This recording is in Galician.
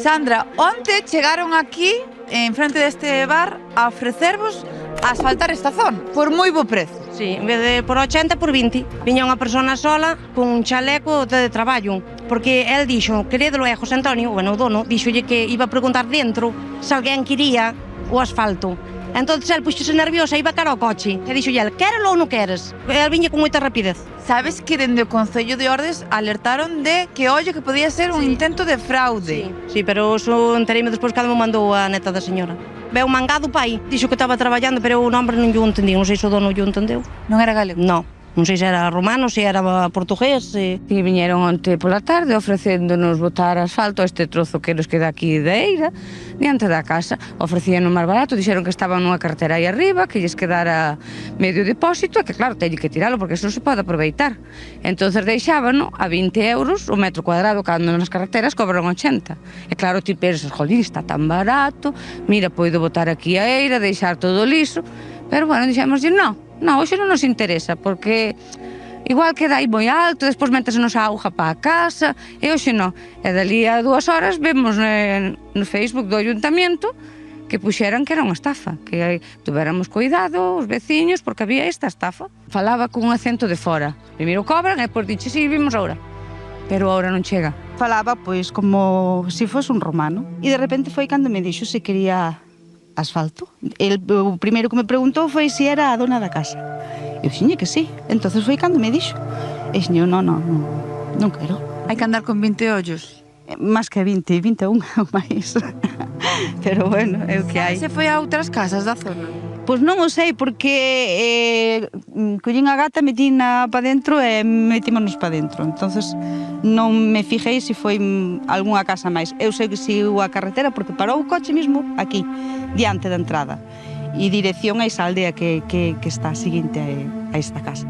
Sandra, onte chegaron aquí, en frente deste bar, a ofrecervos asfaltar esta zona, por moi bo prezo. Sí, en vez de por 80, por 20. Viña unha persona sola con un chaleco de traballo, porque el dixo, querido luego, José Antonio, bueno, o dono, dixolle que iba a preguntar dentro se alguén quería o asfalto. Entón, el puxose nerviosa, iba cara ao coche, e dixo el, quérelo ou non queres? El viña con moita rapidez. Sabes que dende o Concello de Ordes alertaron de que, ollo, que podía ser un intento de fraude. Sí, pero eso entereime despois cando me mandou a neta da señora. Veu mangado pai, dixo que estaba traballando, pero o nombre non lle entendí, non sei se o dono lle entendeu. Non era galego? Non. Non sei se era romano, se era portugués. E viñeron onte pola tarde ofrecéndonos botar asfalto a este trozo que nos queda aquí de eira, diante da casa. Ofrecían máis barato, dixeron que estaban nunha cartera aí arriba, que lles quedara medio depósito, e que claro, teñen que tiralo, porque eso non se pode aproveitar. Entonces deixábano a 20 euros o metro cuadrado, cando nas carreteras cobran 80. E claro, ti pensas, jolín, está tan barato, mira, poido botar aquí a eira, deixar todo liso, pero bueno, dixémoslle, non, hoxe non nos interesa, porque igual queda aí moi alto, despois métesenos a auga para a casa, e hoxe non. E dali a 2 horas vemos no Facebook do Ayuntamiento que puxeran que era unha estafa, que tuveramos cuidado os veciños, porque había esta estafa. Falaba con un acento de fora. Primeiro cobran e depois dixe, sí, vimos agora. Pero agora non chega. Falaba pois como se fose un romano. E de repente foi cando me dixo se quería asfalto. O primeiro que me preguntou foi se era a dona da casa. Eu dixiñe que sí. Entonces foi cando me dixo. E dixiñe, non quero. Hai que andar con 20 ollos. Más que 20, 21 ou máis. Pero bueno, é o que hai. Se foi a outras casas da zona? Pois non o sei, porque collín a gata, metína pa dentro e metímonos pa dentro. Entonces non me fijei se foi algunha casa máis. Eu sei que sigo a carretera porque parou o coche mesmo aquí, diante da entrada. E dirección a esa aldea que está seguinte a esta casa.